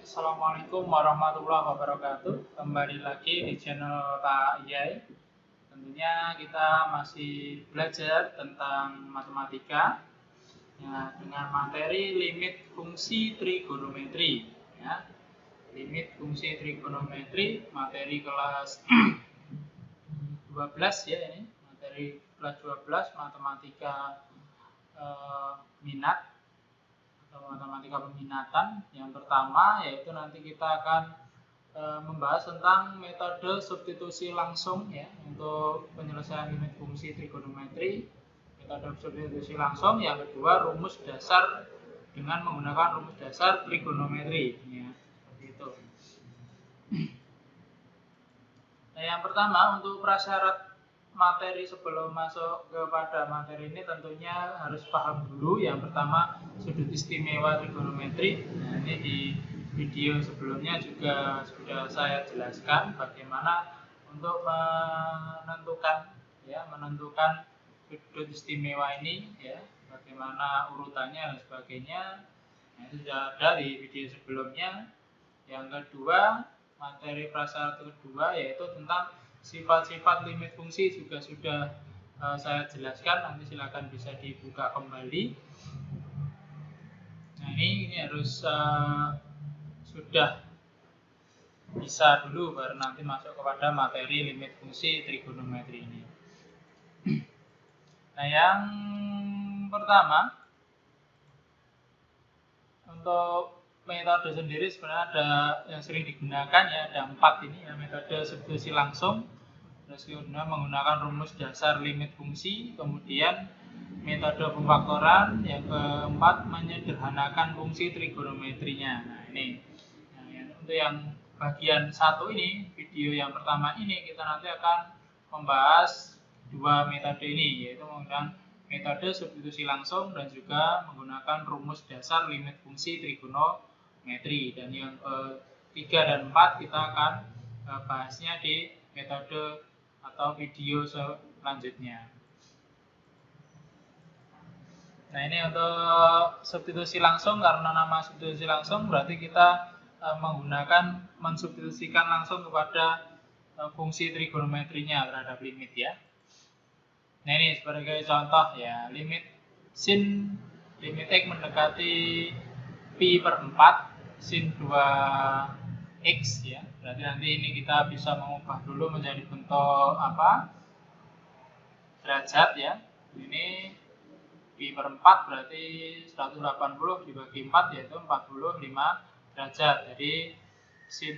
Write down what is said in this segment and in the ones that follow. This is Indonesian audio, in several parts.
Assalamualaikum warahmatullahi wabarakatuh. Kembali lagi di channel Pak Iyai. Tentunya kita masih belajar tentang matematika ya, dengan materi limit fungsi trigonometri ya. Limit fungsi trigonometri materi kelas 12 ya, ini materi kelas 12 matematika minat atau matematika peminatan. Yang pertama yaitu nanti kita akan membahas tentang metode substitusi langsung ya untuk penyelesaian limit fungsi trigonometri. Metode substitusi langsung. Yang kedua, rumus dasar dengan menggunakan rumus dasar trigonometri ya, seperti itu. Nah, yang pertama untuk prasyarat materi sebelum masuk kepada materi ini tentunya harus paham dulu. Yang pertama, sudut istimewa trigonometri. Nah, ini di video sebelumnya juga sudah saya jelaskan bagaimana untuk menentukan sudut istimewa ini ya, bagaimana urutannya dan sebagainya. Nah, itu sudah ada di video sebelumnya. Yang kedua, materi prasyarat kedua yaitu tentang sifat-sifat limit fungsi juga sudah saya jelaskan. Nanti silakan bisa dibuka kembali. Nah, ini harus sudah bisa dulu baru nanti masuk kepada materi limit fungsi trigonometri ini. Nah, yang pertama untuk metode sendiri sebenarnya ada yang sering digunakan ya, ada 4 ini ya, metode substitusi langsung, terus kemudian menggunakan rumus dasar limit fungsi, kemudian metode pemfaktoran, yang keempat menyederhanakan fungsi trigonometrinya. Nah, ini untuk yang bagian satu ini, video yang pertama ini kita nanti akan membahas dua metode ini, yaitu menggunakan metode substitusi langsung dan juga menggunakan rumus dasar limit fungsi trigonometri. Dan yang 3 dan 4 kita akan bahasnya di metode atau video selanjutnya. Nah, ini untuk substitusi langsung, karena nama substitusi langsung berarti kita mensubstitusikan langsung kepada fungsi trigonometrinya terhadap limit ya. Nah, ini sebagai contoh ya, limit x mendekati pi per 4 sin 2x ya. Berarti nanti ini kita bisa mengubah dulu menjadi bentuk apa? Derajat ya. Ini pi per 4 berarti 180 dibagi 4 yaitu 45 derajat. Jadi sin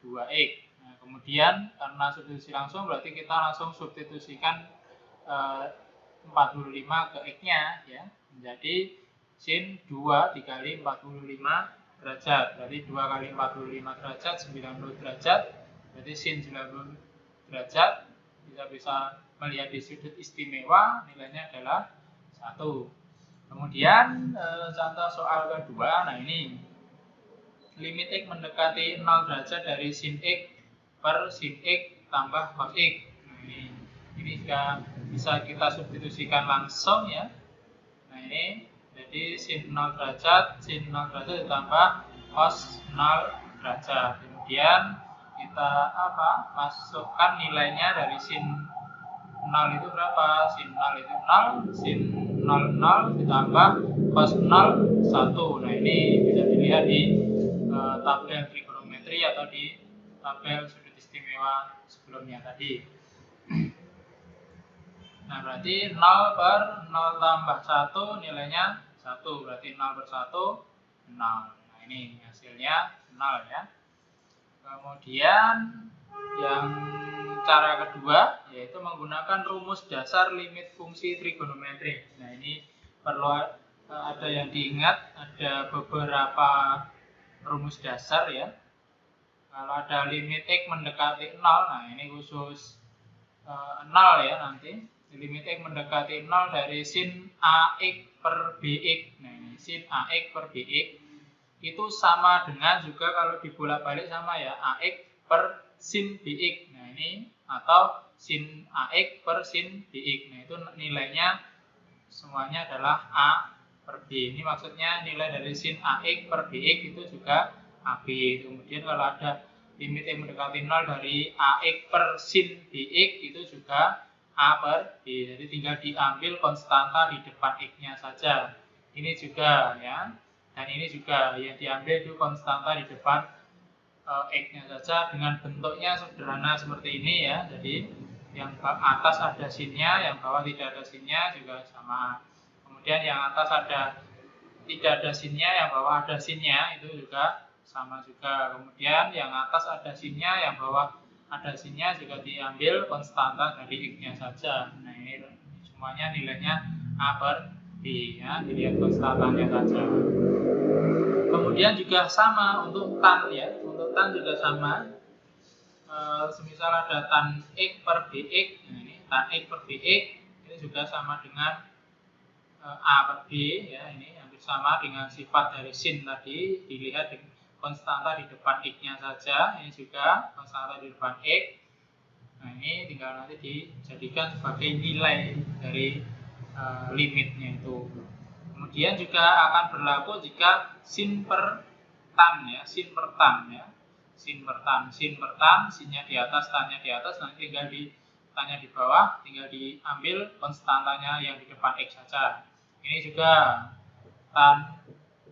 2x. Nah, kemudian karena substitusi langsung berarti kita langsung substitusikan 45 ke x-nya ya, menjadi sin 2 dikali 45 derajat. Berarti 2 kali 45 derajat 90 derajat. Berarti sin 90 derajat. Kita bisa melihat di sudut istimewa nilainya adalah 1. Kemudian contoh soal kedua. Nah, ini limit x mendekati 0 derajat dari sin x per sin x tambah cos x. Nah, ini juga bisa kita substitusikan langsung ya. Nah, ini jadi sin 0 derajat ditambah cos 0 derajat. Kemudian kita masukkan nilainya dari sin 0 itu berapa? Sin 0 itu 0, sin 0 0 ditambah cos 0 1. Nah, ini bisa dilihat di tabel trigonometri atau di tabel sudut istimewa sebelumnya tadi. Nah, berarti 0 per 0 tambah 1 nilainya 1. Berarti 0 per 1, 0. Nah, ini hasilnya 0 ya. Kemudian yang cara kedua yaitu menggunakan rumus dasar limit fungsi trigonometri. Nah, ini perlu ada yang diingat, ada beberapa rumus dasar ya. Kalau ada limit x mendekati 0, nah ini khusus 0 ya nanti. Limit x mendekati 0 dari sin ax per bx. Nah, ini sin ax per bx itu sama dengan juga kalau dibolak-balik sama ya, ax per sin bx. Nah, ini atau sin ax per sin bx. Nah, itu nilainya semuanya adalah a per b. Ini maksudnya nilai dari sin ax per bx itu juga AB. Kemudian kalau ada limit X mendekati 0 dari AX per sin BX itu juga A per B. Jadi tinggal diambil konstanta di depan X-nya saja. Ini juga ya. Dan ini juga yang diambil itu konstanta di depan X-nya saja dengan bentuknya sederhana seperti ini ya. Jadi yang atas ada sinnya, yang bawah tidak ada sinnya juga sama. Kemudian yang atas tidak ada sinnya, yang bawah ada sinnya itu juga sama juga. Kemudian yang atas ada sinnya, yang bawah ada sinnya juga diambil konstanta dari X-nya saja. Nah ini semuanya nilainya A per B ya, dilihat konstantanya saja. Kemudian juga sama untuk tan ya, untuk tan juga sama. Semisal ada tan X per BX, nah ini tan X per BX ini juga sama dengan A per B ya, ini hampir sama dengan sifat dari sin tadi, dilihat konstanta di depan X-nya saja, ini juga konstanta di depan X. Nah ini tinggal nanti dijadikan sebagai nilai dari limitnya itu. Kemudian juga akan berlaku jika sin per tan ya, sin per tan ya. Sin per tan, sinnya di atas, tannya di atas, nanti tinggal tannya di bawah, tinggal diambil konstantanya yang di depan X saja. Ini juga tan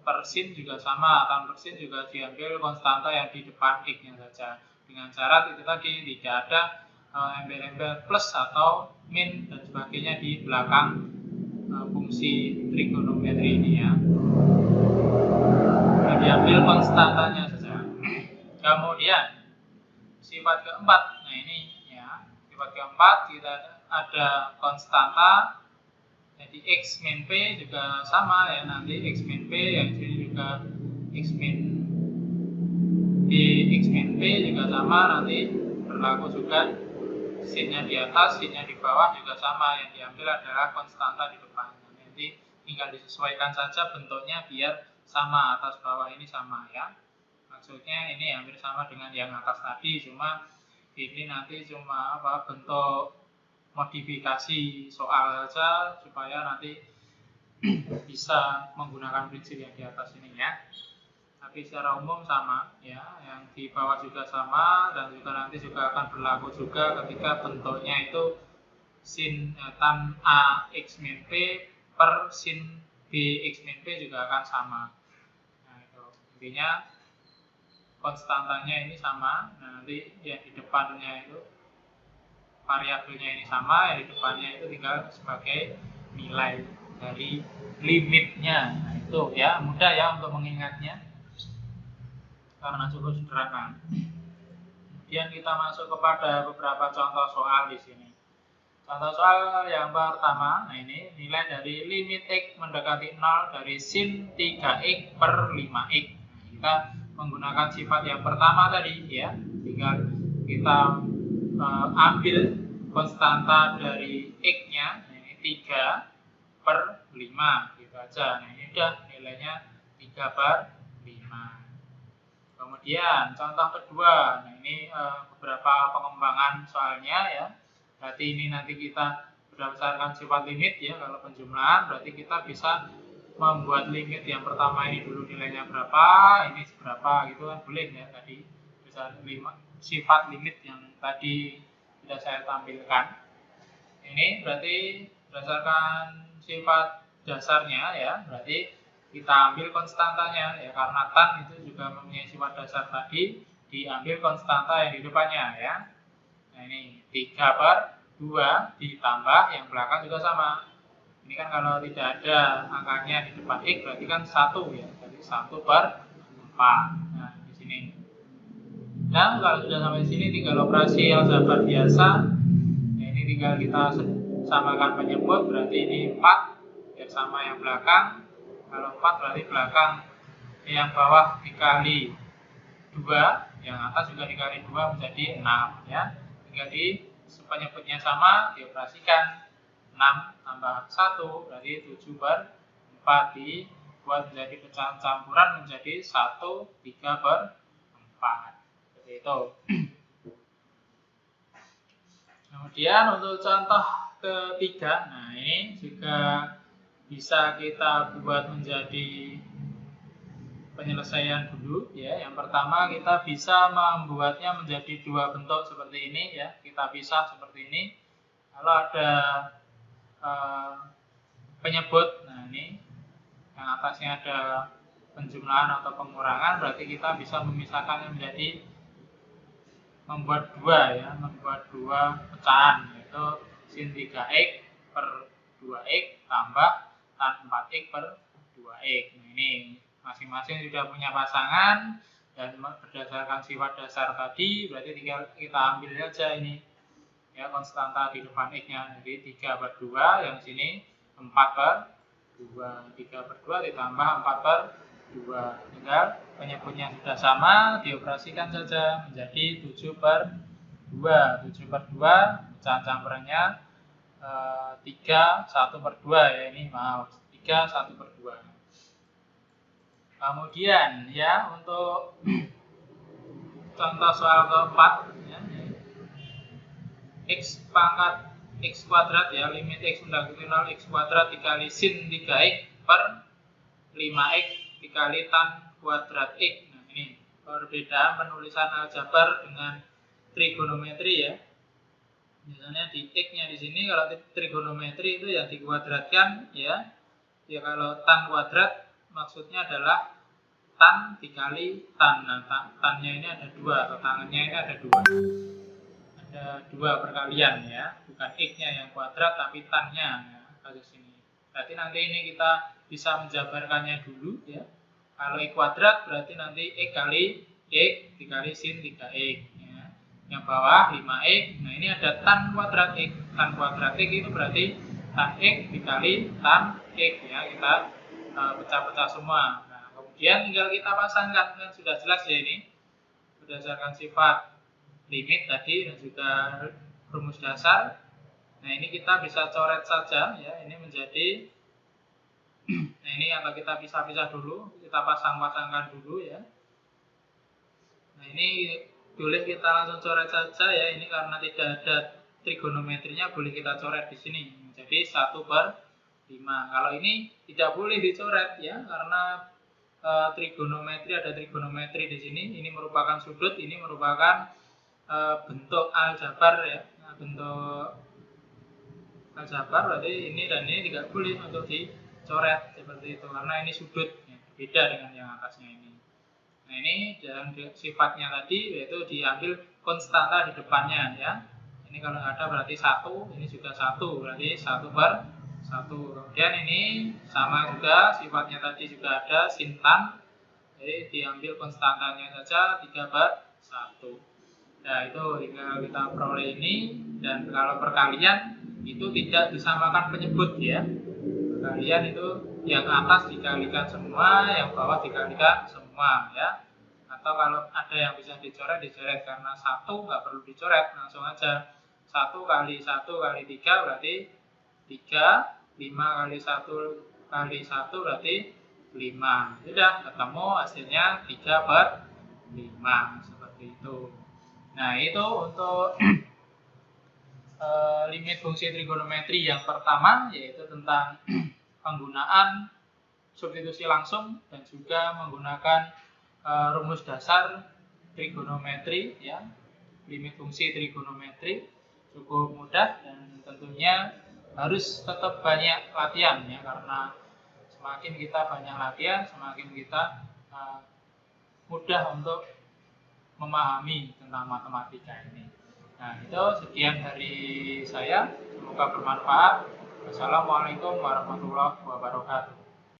per sin juga sama, tan per sin juga diambil konstanta yang di depan X-nya saja. Dengan syarat itu tadi tidak ada embel-embel plus atau min dan sebagainya di belakang fungsi trigonometri ini ya. Nah, diambil konstantanya saja. Kemudian sifat keempat, nah ini ya, sifat keempat kita ada konstanta, jadi X min P juga sama ya, nanti X min P yang sini juga X min B, X min P juga sama, nanti berlaku juga sinnya di atas, sinnya di bawah juga sama, yang diambil adalah konstanta di depan. Nanti tinggal disesuaikan saja bentuknya biar sama, atas bawah ini sama ya. Maksudnya ini hampir sama dengan yang atas tadi, cuma ini nanti cuma bentuk modifikasi soal saja supaya nanti bisa menggunakan prinsip yang di atas ini ya. Tapi secara umum sama ya, yang di bawah juga sama, dan juga nanti juga akan berlaku juga ketika bentuknya itu sin tan A X min P per sin B X min P juga akan sama. Nah itu intinya konstantanya ini sama. Nah, nanti yang di depannya itu variabelnya ini sama, yang di depannya itu tinggal sebagai nilai dari limitnya. Nah itu ya, mudah ya untuk mengingatnya karena cukup sederhana. Kemudian kita masuk kepada beberapa contoh soal di sini. Contoh soal yang pertama, nah ini nilai dari limit X mendekati 0 dari sin 3X per 5X. Nah, kita menggunakan sifat yang pertama tadi ya, tinggal kita ambil konstanta dari X-nya, ini 3 per 5 gitu aja. Nah ini udah nilainya 3 per 5. Kemudian contoh kedua, nah ini beberapa pengembangan soalnya ya. Berarti ini nanti kita berdasarkan sifat limit ya, kalau penjumlahan berarti kita bisa membuat limit yang pertama ini dulu nilainya berapa, ini seberapa gitu kan, boleh ya tadi bisa sifat limit yang tadi sudah saya tampilkan. Ini berarti berdasarkan sifat dasarnya ya, berarti kita ambil konstantanya ya, karena tan itu juga mempunyai sifat dasar tadi, diambil konstanta yang di depannya ya. Nah ini 3 per 2 ditambah yang belakang juga sama. Ini kan kalau tidak ada angkanya di depan X berarti kan 1 ya, jadi 1 per 4. Nah di sini. Dan kalau sudah sampai sini tinggal operasi aljabar biasa. Nah, ini tinggal kita samakan penyebut, berarti ini 4 biar sama yang belakang. Kalau 4 berarti belakang yang bawah dikali 2, yang atas juga dikali 2 menjadi 6 ya. Tinggal penyebutnya sama, dioperasikan. 6 tambah 1 berarti 7 per 4, dibuat menjadi pecahan campuran menjadi 1 3 per 4 seperti itu. Kemudian untuk contoh ketiga, nah ini juga bisa kita buat menjadi penyelesaian dulu ya. Yang pertama kita bisa membuatnya menjadi dua bentuk seperti ini ya. Kita pisah seperti ini. Kalau ada penyebut, nah ini yang atasnya ada penjumlahan atau pengurangan, berarti kita bisa memisahkannya menjadi membuat dua pecahan, yaitu sin 3x per 2x tambah tan 4x per 2x. Nah, ini masing-masing sudah punya pasangan dan berdasarkan sifat dasar tadi, berarti tinggal kita ambil saja ini ya konstanta di depan x-nya. Jadi 3 per 2, yang sini 4 per 2. 3 per 2 ditambah 4 per 2. Tinggal penyebutnya sudah sama, dioperasikan saja menjadi 7 per 2. 7 per 2, pecahan campurannya 3, 1 per 2 ya, ini maaf, 3, 1 per 2. Kemudian ya untuk contoh soal keempat ya, x pangkat x kuadrat ya, limit x mendekati 0 x kuadrat dikali sin 3x per 5x dikali tan kuadrat x. Nah, ini perbedaan penulisan aljabar dengan trigonometri ya. Misalnya di x-nya di sini, kalau trigonometri itu yang dikuadratkan ya. Ya kalau tan kuadrat maksudnya adalah tan dikali tan. Nah, tannya ini ada 2 atau tangannya ini ada 2. Ada 2 perkalian ya, bukan x-nya yang kuadrat tapi tan-nya ya, kasus ini. Berarti nanti ini kita bisa menjabarkannya dulu ya. Kalau x kuadrat berarti nanti x kali x dikali sin 3x ya. Yang bawah 5x. Nah, ini ada tan kuadrat x. Tan kuadrat x itu berarti tan x dikali tan x ya. Kita pecah-pecah semua. Nah, kemudian tinggal kita pasangkan, kan sudah jelas ya ini. Berdasarkan sifat limit tadi dan juga rumus dasar. Nah, ini kita bisa coret saja ya, ini menjadi nah, ini atau kita pisah-pisah dulu, kita pasang-pasangkan dulu ya. Nah, ini boleh kita langsung coret saja ya, ini karena tidak ada trigonometrinya, boleh kita coret di sini menjadi 1 per 5. Kalau ini tidak boleh dicoret ya, karena trigonometri, ada trigonometri di sini. Ini merupakan sudut, ini merupakan bentuk aljabar ya. Nah, bentuk aljabar berarti ini dan ini tidak boleh untuk dicoret seperti itu karena ini sudut ya, beda dengan yang atasnya ini. Nah, ini dalam sifatnya tadi yaitu diambil konstanta di depannya ya. Ini kalau ada berarti 1, ini juga 1, berarti 1 per 1. Kemudian ini sama juga sifatnya tadi juga ada sin tan. Jadi diambil konstantanya saja 3 per 1. Nah, itu tinggal kita peroleh ini. Dan kalau perkalian itu tidak disamakan penyebut ya. Perkalian itu yang atas dikalikan semua, yang bawah dikalikan semua ya. Atau kalau ada yang bisa dicoret, dicoret, karena 1 nggak perlu dicoret, langsung aja 1 kali 1 kali 3 berarti 3, 5 kali 1 kali 1 berarti 5. Sudah ketemu hasilnya 3 per 5 seperti itu. Nah, itu untuk limit fungsi trigonometri yang pertama, yaitu tentang penggunaan substitusi langsung dan juga menggunakan rumus dasar trigonometri ya. Limit fungsi trigonometri cukup mudah dan tentunya harus tetap banyak latihan ya, karena semakin kita banyak latihan, semakin kita mudah untuk memahami tentang matematika ini. Nah, itu sekian dari saya. Semoga bermanfaat. Wassalamualaikum warahmatullahi wabarakatuh.